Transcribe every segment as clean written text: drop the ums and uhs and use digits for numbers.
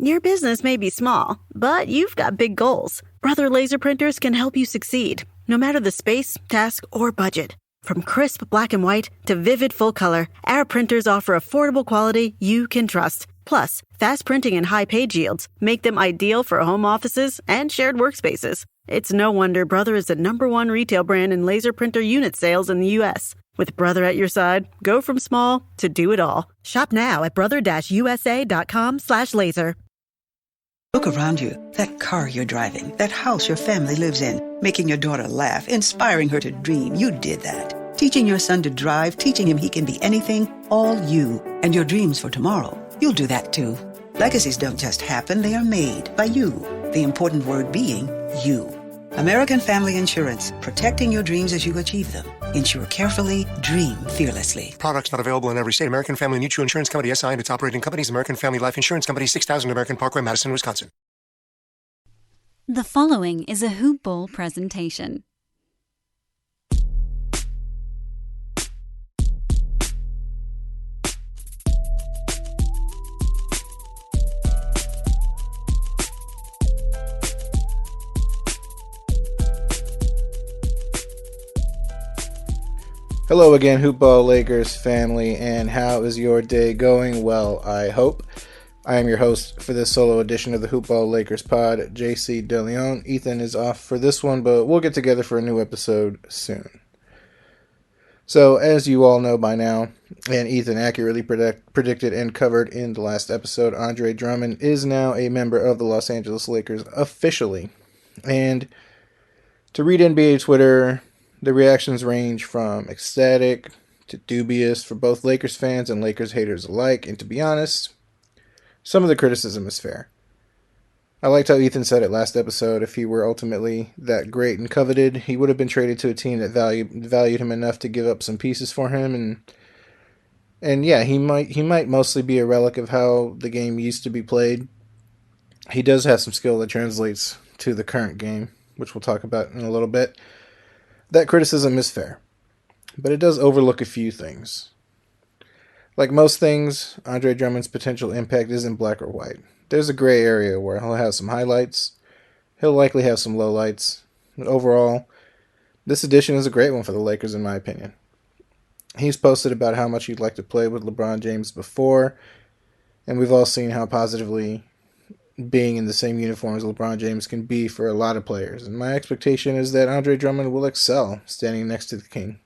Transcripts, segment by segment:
Your business may be small, but you've got big goals. Brother Laser Printers can help you succeed, no matter the space, task, or budget. From crisp black and white to vivid full color, our printers offer affordable quality you can trust. Plus, fast printing and high page yields make them ideal for home offices and shared workspaces. It's no wonder Brother is the #1 retail brand in laser printer unit sales in the U.S. With Brother at your side, go from small to do it all. Shop now at brother-usa.com/laser. Look around you. That car you're driving, that house your family lives in, making your daughter laugh, inspiring her to dream. You did that. Teaching your son to drive, teaching him he can be anything, all you. And your dreams for tomorrow, you'll do that too. Legacies don't just happen, they are made by you. The important word being you. American Family Insurance, protecting your dreams as you achieve them. Insure carefully, dream fearlessly. Products not available in every state. American Family Mutual Insurance Company, SI, and its operating companies, American Family Life Insurance Company, 6000 American Parkway, Madison, Wisconsin. The following is a Hoop Ball presentation. Hello again, Hoop Ball Lakers family, and how is your day going? Well, I hope. I am your host for this solo edition of the Hoop Ball Lakers pod, JC DeLeon. Ethan is off for this one, but we'll get together for a new episode soon. So, as you all know by now, and Ethan accurately predicted and covered in the last episode, Andre Drummond is now a member of the Los Angeles Lakers officially. And to read NBA Twitter, the reactions range from ecstatic to dubious for both Lakers fans and Lakers haters alike, and to be honest, some of the criticism is fair. I liked how Ethan said it last episode. If he were ultimately that great and coveted, he would have been traded to a team that valued him enough to give up some pieces for him, and yeah, he might mostly be a relic of how the game used to be played. He does have some skill that translates to the current game, which we'll talk about in a little bit. That criticism is fair, but it does overlook a few things. Like most things, Andre Drummond's potential impact isn't black or white. There's a gray area where he'll have some highlights, he'll likely have some lowlights, but overall, this addition is a great one for the Lakers in my opinion. He's posted about how much he'd like to play with LeBron James before, and we've all seen how positively being in the same uniform as LeBron James can be for a lot of players. And my expectation is that Andre Drummond will excel standing next to the King.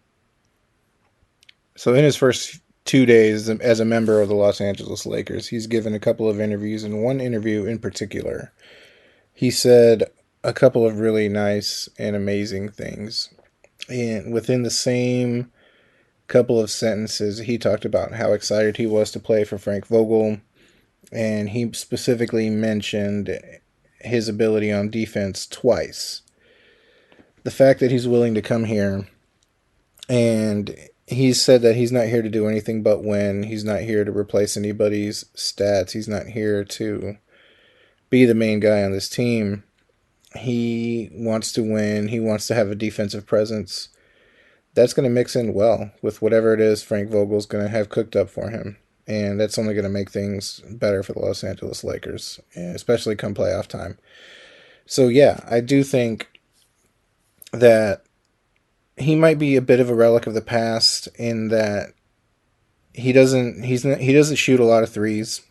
So in his first 2 days as a member of the Los Angeles Lakers, he's given a couple of interviews, and one interview in particular, he said a couple of really nice and amazing things. And within the same couple of sentences, he talked about how excited he was to play for Frank Vogel, and he specifically mentioned his ability on defense twice. The fact that he's willing to come here, and he's said that he's not here to do anything but win. He's not here to replace anybody's stats. He's not here to be the main guy on this team. He wants to win. He wants to have a defensive presence. That's going to mix in well with whatever it is Frank Vogel's going to have cooked up for him. And that's only going to make things better for the Los Angeles Lakers, especially come playoff time. So yeah, I do think that he might be a bit of a relic of the past in that he doesn't shoot a lot of threes.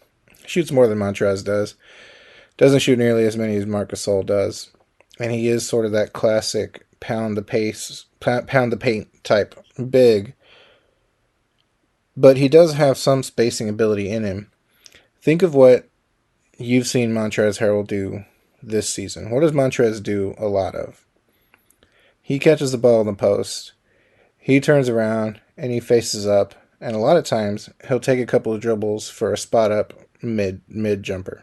Shoots more than Montrez does. Doesn't shoot nearly as many as Marcus Aldridge does. And he is sort of that classic pound the paint type big. But he does have some spacing ability in him. Think of what you've seen Montrezl Harrell do this season. What does Montrez do a lot of? He catches the ball in the post. He turns around and he faces up. And a lot of times he'll take a couple of dribbles for a spot up mid jumper.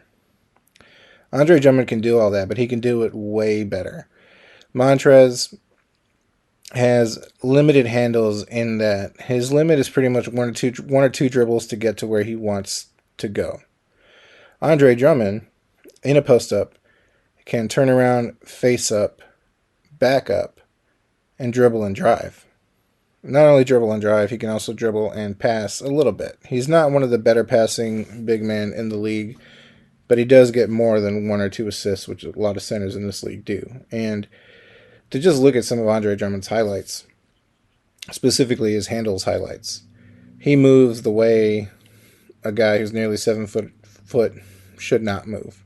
Andre Drummond can do all that, but he can do it way better. Montrez has limited handles in that his limit is pretty much one or two dribbles to get to where he wants to go. Andre Drummond, in a post-up, can turn around, face up, back up, and dribble and drive. Not only dribble and drive, he can also dribble and pass a little bit. He's not one of the better passing big men in the league, but he does get more than 1 or 2 assists, which a lot of centers in this league do. And to just look at some of Andre Drummond's highlights, specifically his handles highlights, he moves the way a guy who's nearly 7 foot should not move.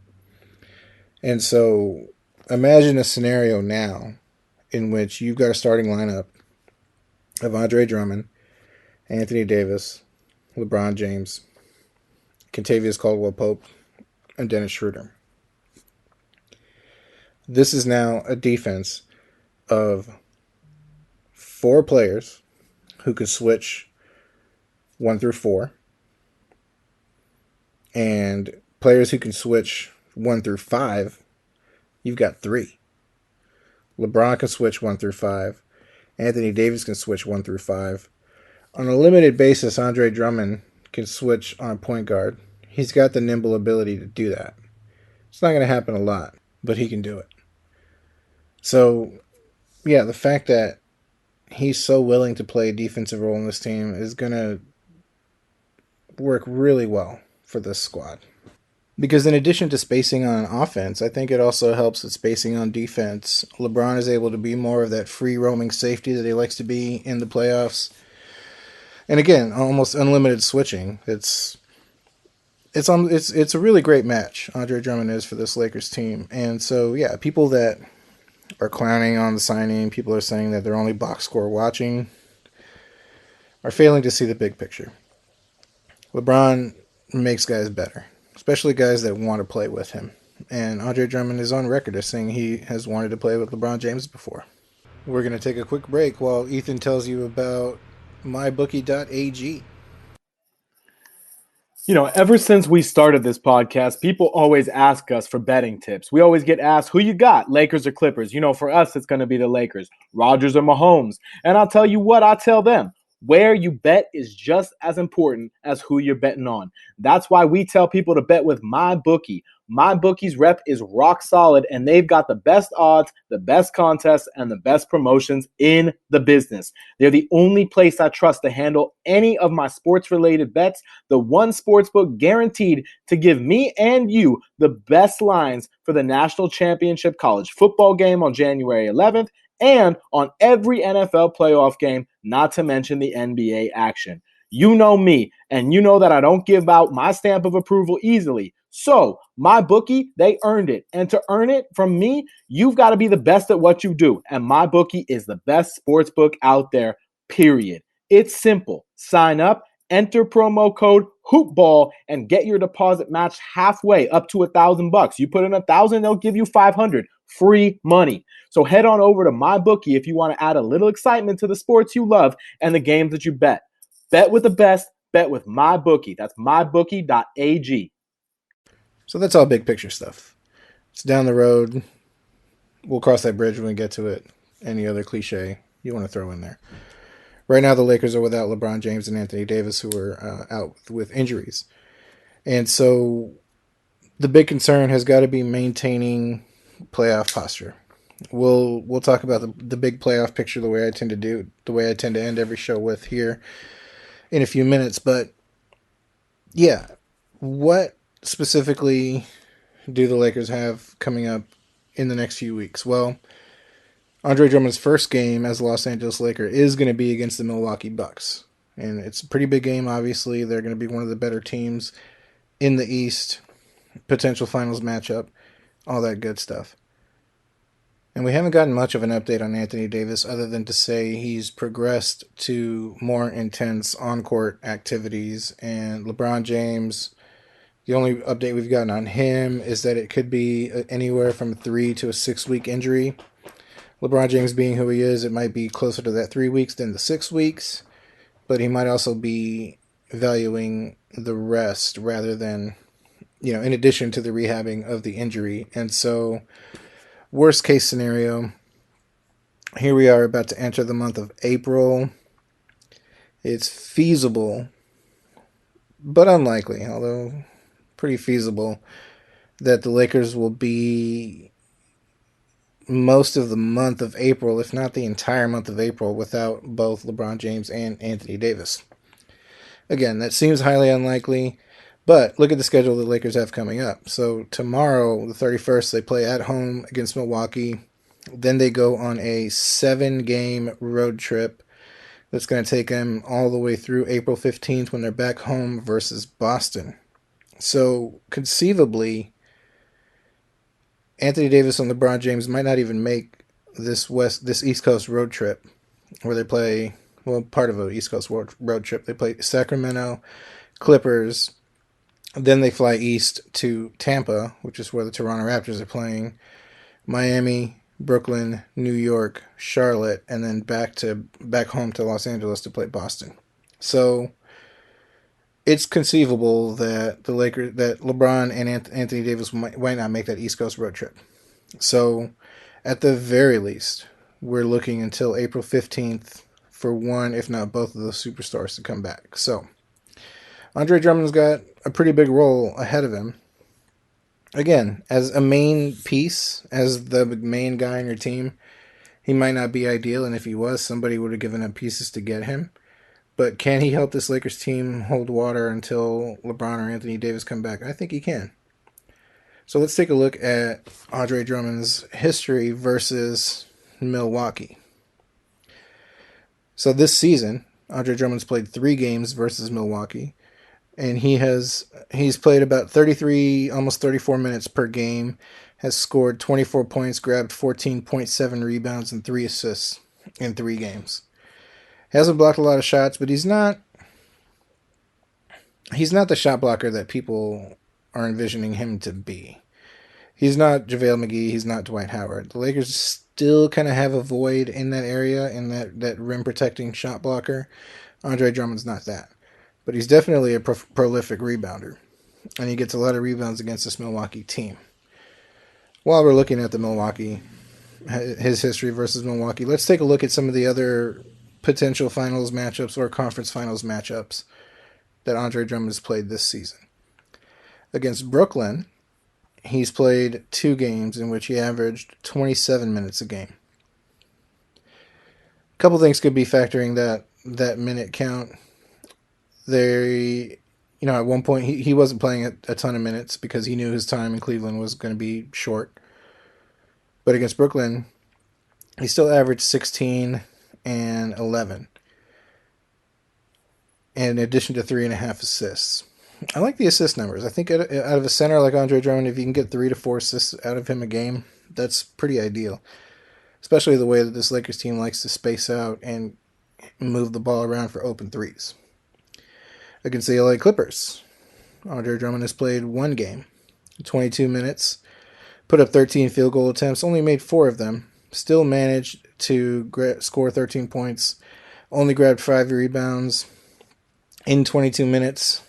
And so imagine a scenario now in which you've got a starting lineup of Andre Drummond, Anthony Davis, LeBron James, Kentavious Caldwell-Pope, and Dennis Schroeder. This is now a defense of 4 players who could switch 1 through 4, and players who can switch 1 through 5, you've got 3. LeBron can switch 1 through 5. Anthony Davis can switch 1 through 5. On a limited basis, Andre Drummond can switch on a point guard. He's got the nimble ability to do that. It's not going to happen a lot, but he can do it. So, yeah, the fact that he's so willing to play a defensive role in this team is going to work really well for this squad. Because in addition to spacing on offense, I think it also helps with spacing on defense. LeBron is able to be more of that free roaming safety that he likes to be in the playoffs. And again, almost unlimited switching. It's a really great match, Andre Drummond is for this Lakers team. And so, yeah, people that are clowning on the signing, people are saying that they're only box score watching, are failing to see the big picture. LeBron makes guys better, especially guys that want to play with him. And Andre Drummond is on record as saying he has wanted to play with LeBron James before. We're going to take a quick break while Ethan tells you about mybookie.ag. You know, ever since we started this podcast, people always ask us for betting tips. We always get asked, who you got, Lakers or Clippers? You know, for us, it's going to be the Lakers, Rodgers or Mahomes. And I'll tell you what, I tell them. Where you bet is just as important as who you're betting on. That's why we tell people to bet with MyBookie. MyBookie's rep is rock solid, and they've got the best odds, the best contests, and the best promotions in the business. They're the only place I trust to handle any of my sports-related bets. The one sportsbook guaranteed to give me and you the best lines for the national championship college football game on January 11th, and on every NFL playoff game, not to mention the NBA action. You know me, and you know that I don't give out my stamp of approval easily. So, MyBookie, they earned it. And to earn it from me, you've got to be the best at what you do. And MyBookie is the best sports book out there, period. It's simple. Sign up, enter promo code HoopBall, and get your deposit matched halfway up to $1,000. You put in $1,000, they'll give you $500. Free money. So head on over to MyBookie if you want to add a little excitement to the sports you love and the games that you bet. Bet with the best. Bet with MyBookie. That's mybookie.ag. So that's all big picture stuff. It's down the road. We'll cross that bridge when we get to it. Any other cliche you want to throw in there. Right now, the Lakers are without LeBron James and Anthony Davis, who are out with injuries. And so the big concern has got to be maintaining playoff posture. We'll talk about the big playoff picture the way I tend to end every show with here in a few minutes. But yeah, what specifically do the Lakers have coming up in the next few weeks? Well, Andre Drummond's first game as a Los Angeles Laker is going to be against the Milwaukee Bucks. And it's a pretty big game, obviously. They're going to be one of the better teams in the East. Potential finals matchup. All that good stuff. And we haven't gotten much of an update on Anthony Davis other than to say he's progressed to more intense on-court activities. And LeBron James, the only update we've gotten on him is that it could be anywhere from 3 to a 6 week injury. LeBron James being who he is, it might be closer to that 3 weeks than the 6 weeks. But he might also be valuing the rest rather than, in addition to the rehabbing of the injury. And so, worst case scenario, here we are about to enter the month of April. It's feasible, but unlikely, although pretty feasible, that the Lakers will be most of the month of April, if not the entire month of April, without both LeBron James and Anthony Davis. Again, that seems highly unlikely, But look at the schedule the Lakers have coming up. So tomorrow, the 31st, they play at home against Milwaukee. Then they go on a 7-game road trip that's going to take them all the way through April 15th when they're back home versus Boston. So conceivably, Anthony Davis and LeBron James might not even make this East Coast road trip where they play, well, part of an East Coast road trip. They play Sacramento, Clippers. Then they fly east to Tampa, which is where the Toronto Raptors are playing, Miami, Brooklyn, New York, Charlotte, and then back home to Los Angeles to play Boston. So it's conceivable that that LeBron and Anthony Davis might not make that East Coast road trip. So at the very least, we're looking until April 15th for one, if not both of those superstars to come back. So Andre Drummond's got a pretty big role ahead of him. Again, as a main piece, as the main guy on your team, he might not be ideal, and if he was, somebody would have given up pieces to get him. But can he help this Lakers team hold water until LeBron or Anthony Davis come back? I think he can. So let's take a look at Andre Drummond's history versus Milwaukee. So this season, Andre Drummond's played 3 games versus Milwaukee. And he's played about 33, almost 34 minutes per game, has scored 24 points, grabbed 14.7 rebounds and 3 assists in 3 games. He hasn't blocked a lot of shots, but he's not the shot blocker that people are envisioning him to be. He's not JaVale McGee, he's not Dwight Howard. The Lakers still kind of have a void in that area, in that rim protecting shot blocker. Andre Drummond's not that. But he's definitely a prolific rebounder. And he gets a lot of rebounds against this Milwaukee team. While we're looking at his history versus Milwaukee, let's take a look at some of the other potential finals matchups or conference finals matchups that Andre Drummond has played this season. Against Brooklyn, he's played 2 games in which he averaged 27 minutes a game. A couple things could be factoring that minute count. At one point, he wasn't playing a ton of minutes because he knew his time in Cleveland was going to be short. But against Brooklyn, he still averaged 16 and 11. And in addition to 3.5 assists. I like the assist numbers. I think out of a center like Andre Drummond, if you can get 3 to 4 assists out of him a game, that's pretty ideal. Especially the way that this Lakers team likes to space out and move the ball around for open threes. Against the LA Clippers, Andre Drummond has played 1 game, 22 minutes, put up 13 field goal attempts, only made 4 of them, still managed to score 13 points, only grabbed 5 rebounds in 22 minutes.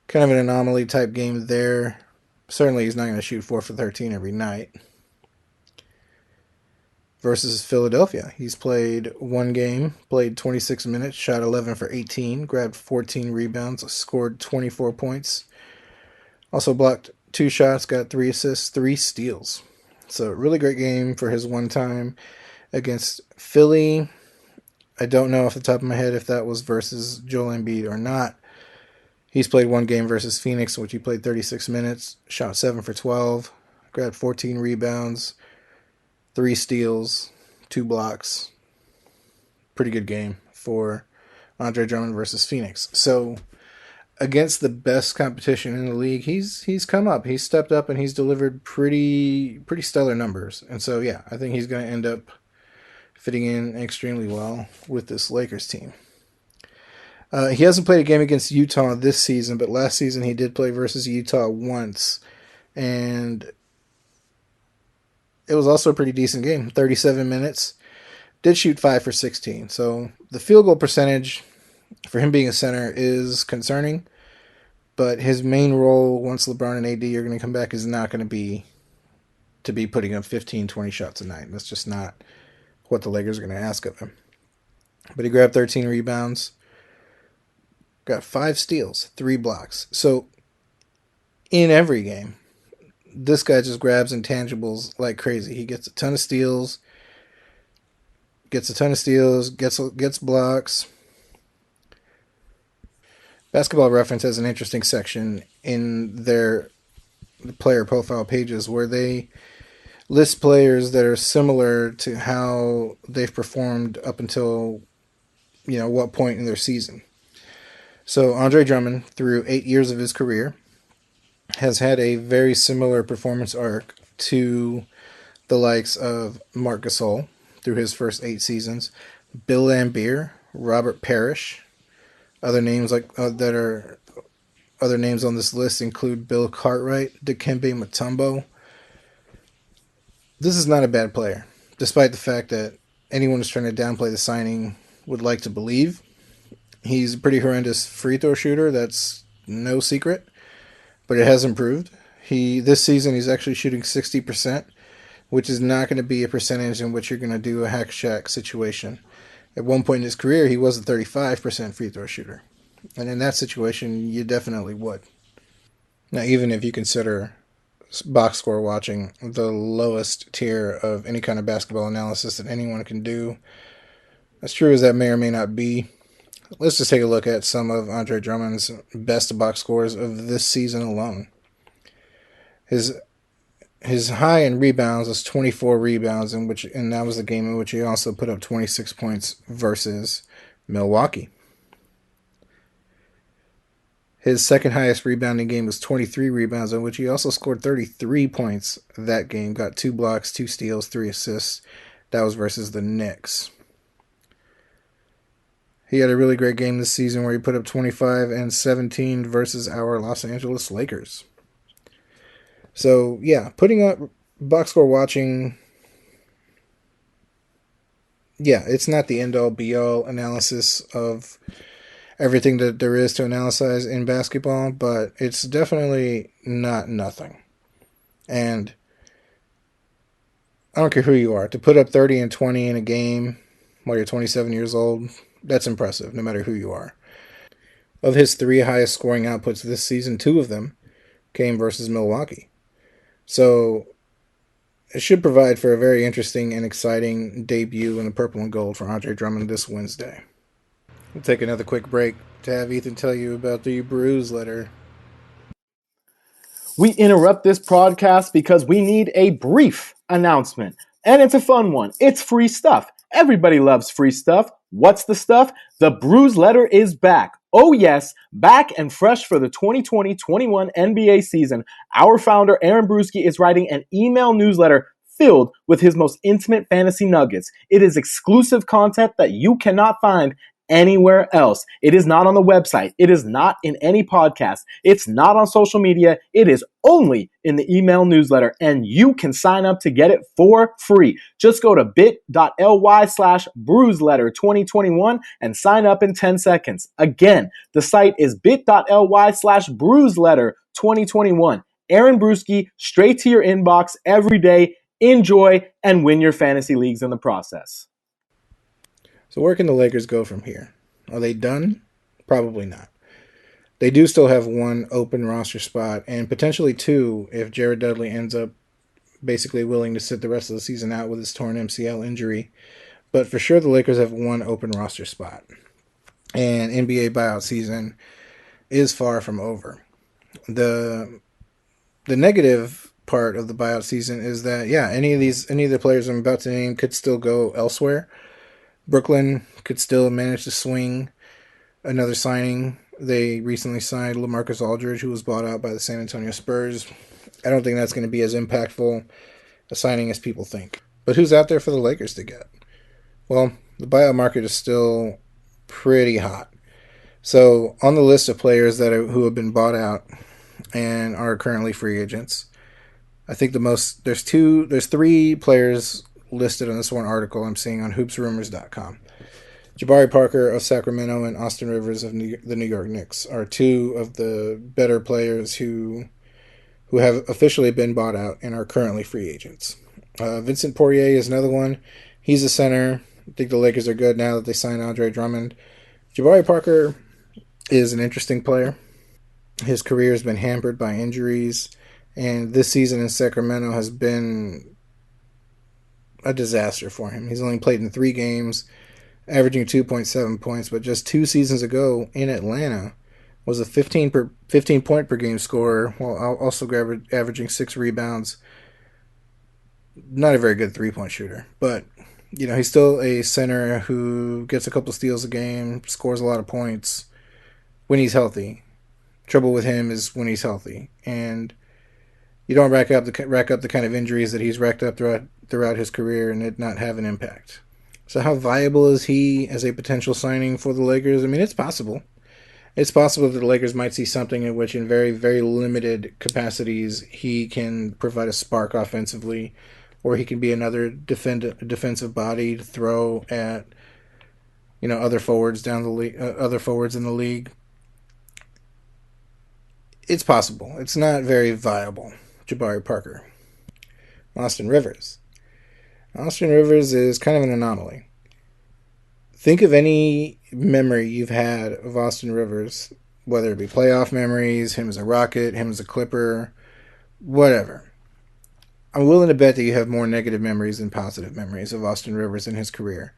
Kind of an anomaly type game there. Certainly he's not going to shoot 4 for 13 every night. Versus Philadelphia, he's played 1 game, played 26 minutes, shot 11 for 18, grabbed 14 rebounds, scored 24 points. Also blocked 2 shots, got 3 assists, 3 steals. So really great game for his one time against Philly. I don't know off the top of my head if that was versus Joel Embiid or not. He's played 1 game versus Phoenix, in which he played 36 minutes, shot 7 for 12, grabbed 14 rebounds, 3 steals, 2 blocks. Pretty good game for Andre Drummond versus Phoenix. So against the best competition in the league, he's come up. He's stepped up and he's delivered pretty stellar numbers. And so yeah, I think he's going to end up fitting in extremely well with this Lakers team. He hasn't played a game against Utah this season, but last season he did play versus Utah once. And it was also a pretty decent game. 37 minutes. Did shoot 5 for 16. So the field goal percentage for him being a center is concerning. But his main role once LeBron and AD are going to come back is not going to be putting up 15, 20 shots a night. That's just not what the Lakers are going to ask of him. But he grabbed 13 rebounds. Got 5 steals, 3 blocks. So in every game, this guy just grabs intangibles like crazy. He gets a ton of steals, gets blocks. Basketball Reference has an interesting section in their player profile pages where they list players that are similar to how they've performed up until, what point in their season. So Andre Drummond, through 8 years of his career, has had a very similar performance arc to the likes of Marc Gasol through his first 8 seasons, Bill Laimbeer, Robert Parrish. Other names other names on this list include Bill Cartwright, Dikembe Mutombo. This is not a bad player, despite the fact that anyone who's trying to downplay the signing would like to believe. He's a pretty horrendous free throw shooter, that's no secret, but it has improved. This season he's actually shooting 60%, which is not going to be a percentage in which you're going to do a hack Shaq situation. At one point in his career, he was a 35% free throw shooter. And in that situation, you definitely would. Now, even if you consider box score watching the lowest tier of any kind of basketball analysis that anyone can do, as true as that may or may not be, let's just take a look at some of Andre Drummond's best box scores of this season alone. His high in rebounds was 24 rebounds, and that was the game in which he also put up 26 points versus Milwaukee. His second highest rebounding game was 23 rebounds, in which he also scored 33 points that game, got 2 blocks, 2 steals, 3 assists. That was versus the Knicks. He had a really great game this season where he put up 25 and 17 versus our Los Angeles Lakers. So, yeah, putting up box score watching, it's not the end-all, be-all analysis of everything that there is to analyze in basketball, but it's definitely not nothing. And I don't care who you are, to put up 30 and 20 in a game while you're 27 years old, that's impressive, no matter who you are. Of his 3 highest scoring outputs this season, 2 of them came versus Milwaukee. So it should provide for a very interesting and exciting debut in the purple and gold for Andre Drummond this Wednesday. We'll take another quick break to have Ethan tell you about the Brews Letter. We interrupt this podcast because we need a brief announcement. And it's a fun one. It's free stuff. Everybody loves free stuff. What's the stuff? The Brews Letter is back. Oh yes, back and fresh for the 2020-21 NBA season. Our founder, Aaron Brewski, is writing an email newsletter filled with his most intimate fantasy nuggets. It is exclusive content that you cannot find anywhere else. It is not on the website. It is not in any podcast. It's not on social media. It is only in the email newsletter, and you can sign up to get it for free. Just go to bit.ly/brewsletter2021 and sign up in 10 seconds. Again, the site is bit.ly/brewsletter2021. Aaron Brewski, straight to your inbox every day. Enjoy and win your fantasy leagues in the process. So where can the Lakers go from here? Are they done? Probably not. They do still have 1 open roster spot, and potentially 2 if Jared Dudley ends up basically willing to sit the rest of the season out with his torn MCL injury. But for sure, the Lakers have 1 open roster spot. And NBA buyout season is far from over. The negative part of the buyout season is that, any of the players I'm about to name could still go elsewhere. Brooklyn could still manage to swing another signing. They recently signed Lamarcus Aldridge, who was bought out by the San Antonio Spurs. I don't think that's going to be as impactful a signing as people think. But who's out there for the Lakers to get? Well, the buyout market is still pretty hot. So on the list of players who have been bought out and are currently free agents, I think there's 3 players listed on this one article I'm seeing on hoopsrumors.com. Jabari Parker of Sacramento and Austin Rivers of the New York Knicks are 2 of the better players who have officially been bought out and are currently free agents. Vincent Poirier is another one. He's a center. I think the Lakers are good now that they signed Andre Drummond. Jabari Parker is an interesting player. His career has been hampered by injuries, and this season in Sacramento has been a disaster for him. He's only played in 3 games, averaging 2.7 points, but just 2 seasons ago in Atlanta, was a 15 point per game scorer, while also averaging 6 rebounds. Not a very good 3-point shooter, but he's still a center who gets a couple steals a game, scores a lot of points when he's healthy. Trouble with him is when he's healthy, and you don't rack up the kind of injuries that he's racked up throughout his career and it not have an impact. So how viable is he as a potential signing for the Lakers? I mean, it's possible. It's possible that the Lakers might see something in which, in very, very limited capacities, he can provide a spark offensively, or he can be another defensive body to throw at other forwards in the league. It's possible. It's not very viable. Jabari Parker. Austin Rivers. Austin Rivers is kind of an anomaly. Think of any memory you've had of Austin Rivers, whether it be playoff memories, him as a Rocket, him as a Clipper, whatever. I'm willing to bet that you have more negative memories than positive memories of Austin Rivers in his career.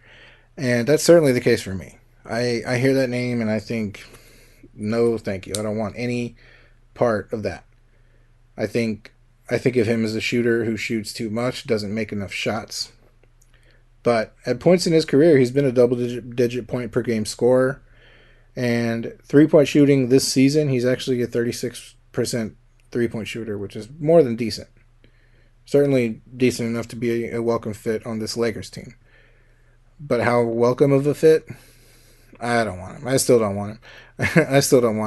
And that's certainly the case for me. I hear that name and I think, no, thank you. I don't want any part of that. I think of him as a shooter who shoots too much, doesn't make enough shots. But at points in his career, he's been a double-digit point per game scorer. And 3-point shooting this season, he's actually a 36% 3-point shooter, which is more than decent. Certainly decent enough to be a welcome fit on this Lakers team. But how welcome of a fit? I don't want him. I still don't want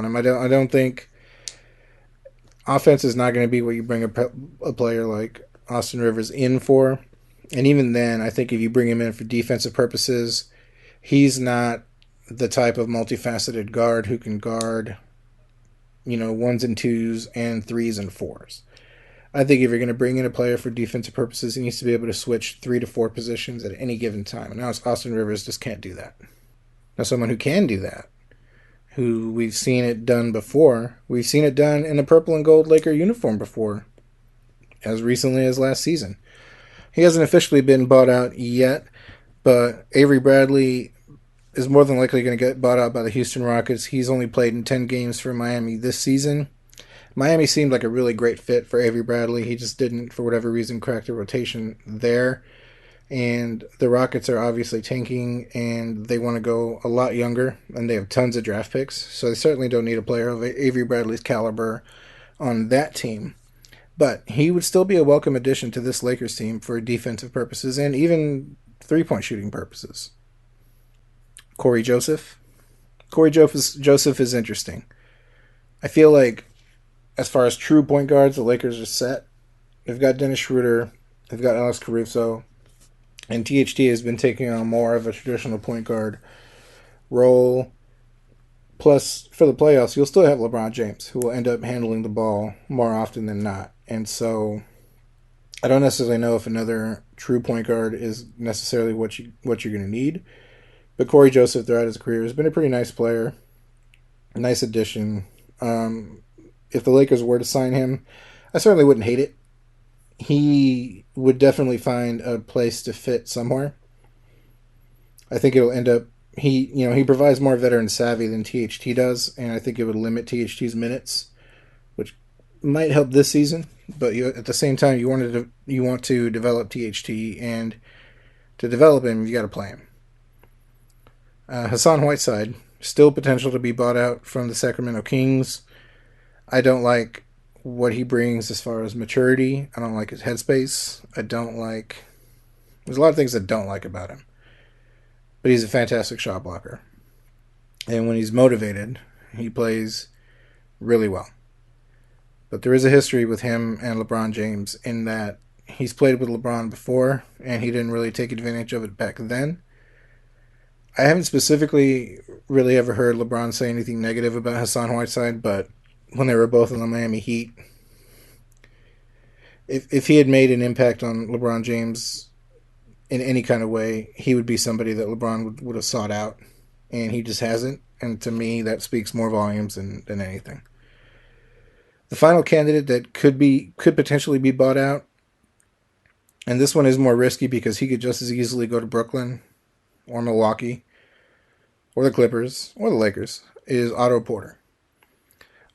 him. I don't think offense is not going to be what you bring a player like Austin Rivers in for. And even then, I think if you bring him in for defensive purposes, he's not the type of multifaceted guard who can guard, 1s and 2s and 3s and 4s. I think if you're going to bring in a player for defensive purposes, he needs to be able to switch 3 to 4 positions at any given time. And now Austin Rivers just can't do that. Now someone who can do that, who we've seen it done before, we've seen it done in a purple and gold Laker uniform before, as recently as last season. He hasn't officially been bought out yet, but Avery Bradley is more than likely going to get bought out by the Houston Rockets. He's only played in 10 games for Miami this season. Miami seemed like a really great fit for Avery Bradley. He just didn't, for whatever reason, crack the rotation there. And the Rockets are obviously tanking, and they want to go a lot younger, and they have tons of draft picks. So they certainly don't need a player of Avery Bradley's caliber on that team. But he would still be a welcome addition to this Lakers team for defensive purposes and even 3-point shooting purposes. Corey Joseph. Corey Joseph is interesting. I feel like as far as true point guards, the Lakers are set. They've got Dennis Schroeder. They've got Alex Caruso. And THT has been taking on more of a traditional point guard role. Plus, for the playoffs, you'll still have LeBron James, who will end up handling the ball more often than not. And so, I don't necessarily know if another true point guard is necessarily what you're going to need. But Corey Joseph, throughout his career, has been a pretty nice player. A nice addition. If the Lakers were to sign him, I certainly wouldn't hate it. He would definitely find a place to fit somewhere. I think it'll end up he provides more veteran savvy than THT does, and I think it would limit THT's minutes, which might help this season. But at the same time, you want to develop THT, and to develop him, you got to play him. Hassan Whiteside, still potential to be bought out from the Sacramento Kings. I don't like what he brings as far as maturity. I don't like his headspace. There's a lot of things I don't like about him. But he's a fantastic shot blocker. And when he's motivated, he plays really well. But there is a history with him and LeBron James in that he's played with LeBron before, and he didn't really take advantage of it back then. I haven't specifically really ever heard LeBron say anything negative about Hassan Whiteside, but when they were both in the Miami Heat, if he had made an impact on LeBron James in any kind of way, he would be somebody that LeBron would have sought out, and he just hasn't. And to me, that speaks more volumes than anything. The final candidate that could potentially be bought out, and this one is more risky because he could just as easily go to Brooklyn or Milwaukee or the Clippers or the Lakers, is Otto Porter.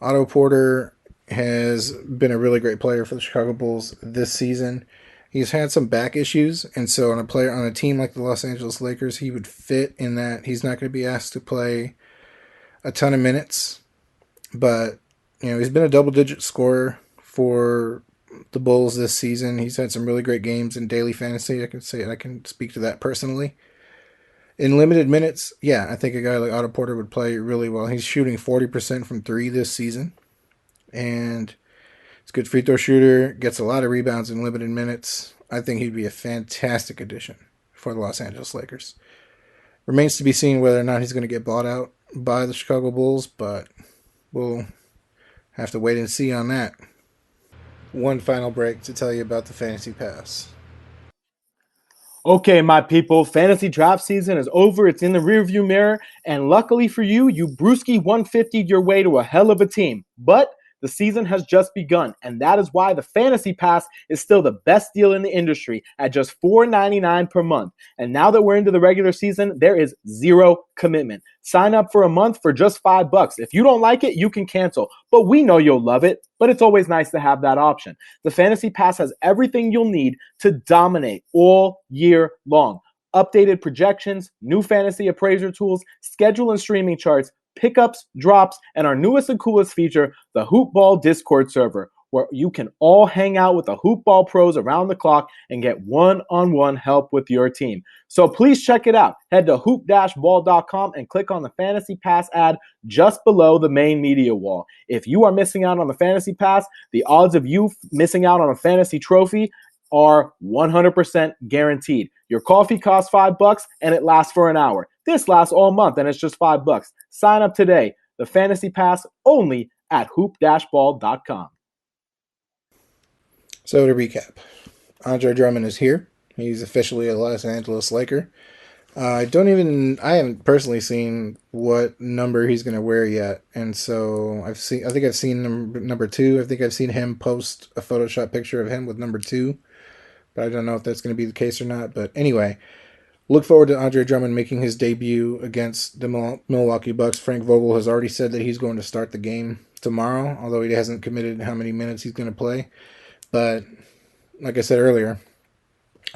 Otto Porter has been a really great player for the Chicago Bulls this season. He's had some back issues, and so on a team like the Los Angeles Lakers, he would fit in that he's not going to be asked to play a ton of minutes, but he's been a double-digit scorer for the Bulls this season. He's had some really great games in daily fantasy. I can speak to that personally. In limited minutes, yeah, I think a guy like Otto Porter would play really well. He's shooting 40% from three this season, and he's a good free throw shooter, gets a lot of rebounds in limited minutes. I think he'd be a fantastic addition for the Los Angeles Lakers. Remains to be seen whether or not he's going to get bought out by the Chicago Bulls, but we'll have to wait and see on that. One final break to tell you about the Fantasy Pass. Okay, my people, fantasy draft season is over. It's in the rearview mirror. And luckily for you, you brewski 150'd your way to a hell of a team. But the season has just begun, and that is why the Fantasy Pass is still the best deal in the industry at just $4.99 per month. And now that we're into the regular season, there is zero commitment. Sign up for a month for just $5. If you don't like it, you can cancel. But we know you'll love it, but it's always nice to have that option. The Fantasy Pass has everything you'll need to dominate all year long. Updated projections, new fantasy appraiser tools, schedule and streaming charts, pickups, drops, and our newest and coolest feature, the Hoop Ball Discord server, where you can all hang out with the Hoop Ball pros around the clock and get one-on-one help with your team. So please check it out. Head to hoop-ball.com and click on the Fantasy Pass ad just below the main media wall. If you are missing out on the Fantasy Pass, the odds of you missing out on a fantasy trophy are 100% guaranteed. Your coffee costs $5 and it lasts for an hour. This lasts all month and it's just $5. Sign up today. The Fantasy Pass only at hoop-ball.com. So to recap, Andre Drummond is here. He's officially a Los Angeles Laker. I haven't personally seen what number he's going to wear yet, and so I think I've seen number 2. I think I've seen him post a Photoshop picture of him with number 2, but I don't know if that's going to be the case or not. But anyway, look forward to Andre Drummond making his debut against the Milwaukee Bucks. Frank Vogel has already said that he's going to start the game tomorrow, although he hasn't committed how many minutes he's going to play. But like I said earlier,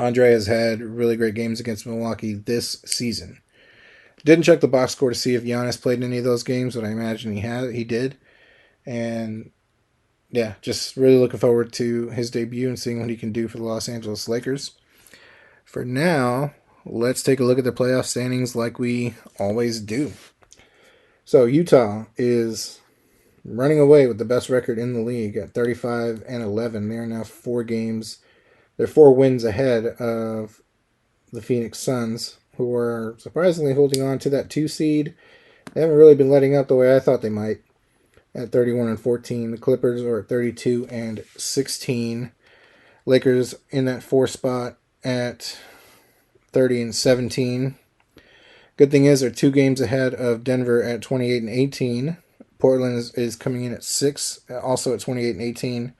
Andre has had really great games against Milwaukee this season. Didn't check the box score to see if Giannis played in any of those games, but I imagine he did. And yeah, just really looking forward to his debut and seeing what he can do for the Los Angeles Lakers. For now, let's take a look at the playoff standings like we always do. So Utah is running away with the best record in the league at 35-11. They are now 4 games. They're 4 wins ahead of the Phoenix Suns, who are surprisingly holding on to that 2 seed. They haven't really been letting up the way I thought they might at 31-14. The Clippers are at 32-16. Lakers in that 4 spot at 30-17. Good thing is they're 2 games ahead of Denver at 28-18. Portland is coming in at 6, also at 28-18.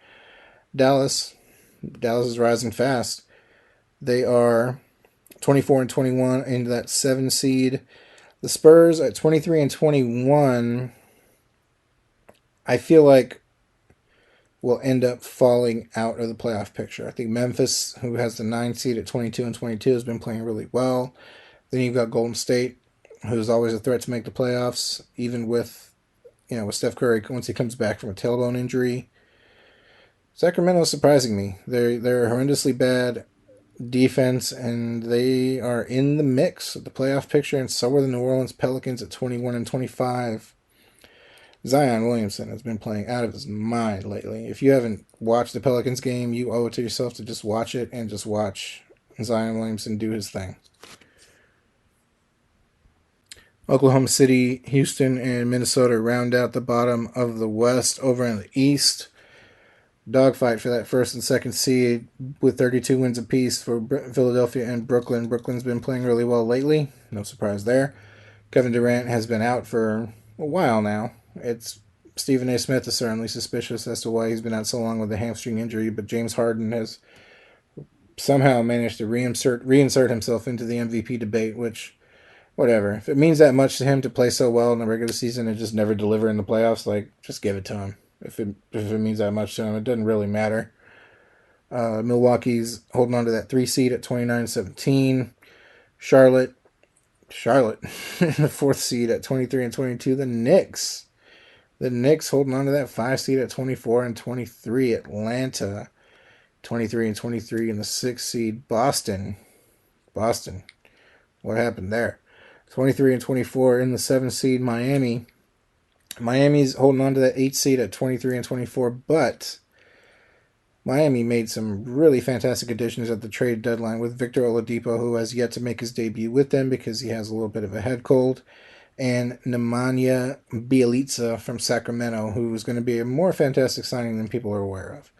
Dallas is rising fast. They are 24-21 into that 7 seed. The Spurs at 23-21, I feel like will end up falling out of the playoff picture. I think Memphis, who has the 9 seed at 22-22, has been playing really well. Then you've got Golden State, who's always a threat to make the playoffs, even with Steph Curry once he comes back from a tailbone injury. Sacramento is surprising me. They're horrendously bad defense, and they are in the mix of the playoff picture, and so are the New Orleans Pelicans at 21-25. Zion Williamson has been playing out of his mind lately. If you haven't watched the Pelicans game, you owe it to yourself to just watch it and just watch Zion Williamson do his thing. Oklahoma City, Houston, and Minnesota round out the bottom of the West. Over in the East, dogfight for that 1st and 2nd seed with 32 wins apiece for Philadelphia and Brooklyn. Brooklyn's been playing really well lately. No surprise there. Kevin Durant has been out for a while now. Stephen A. Smith is certainly suspicious as to why he's been out so long with a hamstring injury, but James Harden has somehow managed to reinsert himself into the MVP debate, which whatever. If it means that much to him to play so well in the regular season and just never deliver in the playoffs, like, just give it to him. If it means that much to him, it doesn't really matter. Milwaukee's holding on to that 3 seed at 29-17. Charlotte in the 4th seed at 23-22. The Knicks holding on to that 5 seed at 24-23. Atlanta 23-23 in the 6th seed. Boston, what happened there? 23-24 in the 7th seed. Miami's holding on to that 8th seed at 23-24, but Miami made some really fantastic additions at the trade deadline with Victor Oladipo, who has yet to make his debut with them because he has a little bit of a head cold, and Nemanja Bjelica from Sacramento, who is going to be a more fantastic signing than people are aware of.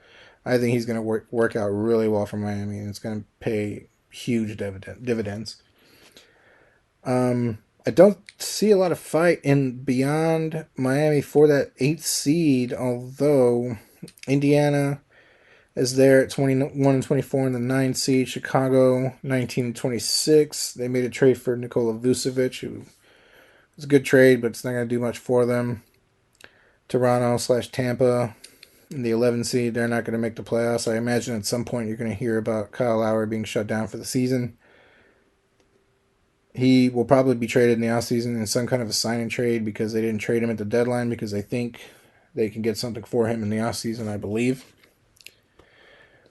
I think he's going to work out really well for Miami, and it's going to pay huge dividends. I don't see a lot of fight in beyond Miami for that 8th seed, although Indiana is there at 21-24 in the 9th seed. Chicago 19-26. They made a trade for Nikola Vucevic, who was a good trade, but it's not going to do much for them. Toronto/Tampa in the 11th seed. They're not going to make the playoffs. I imagine at some point you're going to hear about Kyle Lowry being shut down for the season. He will probably be traded in the offseason in some kind of a sign-and trade because they didn't trade him at the deadline because they think they can get something for him in the offseason, I believe.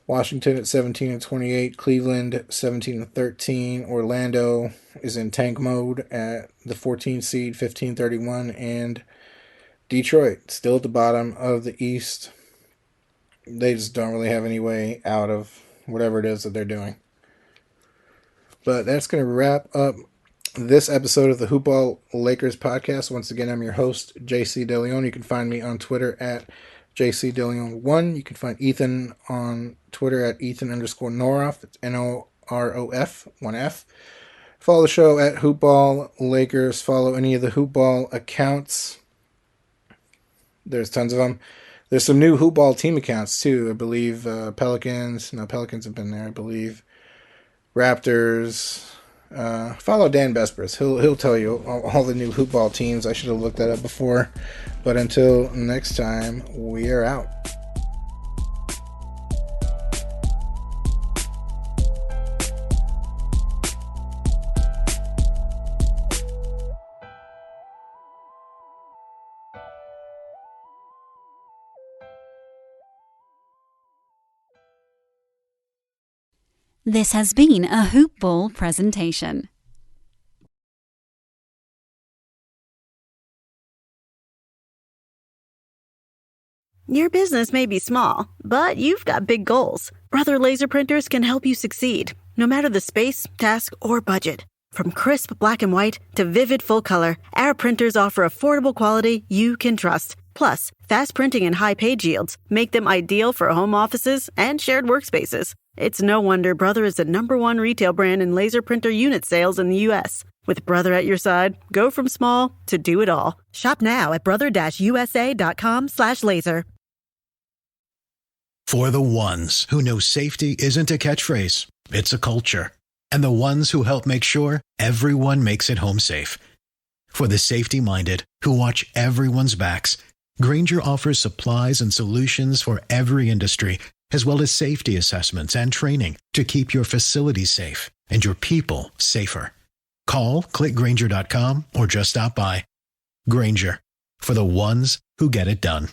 Washington at 17-28, Cleveland 17-13, Orlando is in tank mode at the 14th seed, 15-31, and Detroit still at the bottom of the East. They just don't really have any way out of whatever it is that they're doing. But that's going to wrap up this episode of the Hoopball Lakers podcast. Once again, I'm your host, JC DeLeon. You can find me on Twitter at JCDeLeon1. You can find Ethan on Twitter at Ethan_Noroff. It's Norof, 1F. Follow the show at Hoopball Lakers. Follow any of the Hoopball accounts. There's tons of them. There's some new Hoopball team accounts too. I believe Pelicans. No, Pelicans have been there, I believe. Raptors. Follow Dan Bespris. He'll tell you all the new Hoopball teams. I should have looked that up before. But until next time, we are out. This has been a Hoop Ball presentation. Your business may be small, but you've got big goals. Brother Laser Printers can help you succeed, no matter the space, task, or budget. From crisp black and white to vivid full color, our printers offer affordable quality you can trust. Plus, fast printing and high page yields make them ideal for home offices and shared workspaces. It's no wonder Brother is the #1 retail brand in laser printer unit sales in the U.S. With Brother at your side, go from small to do it all. Shop now at brother-usa.com/laser. For the ones who know safety isn't a catchphrase, it's a culture. And the ones who help make sure everyone makes it home safe. For the safety-minded who watch everyone's backs, Grainger offers supplies and solutions for every industry, as well as safety assessments and training to keep your facilities safe and your people safer. Call, click Grainger.com, or just stop by. Grainger, for the ones who get it done.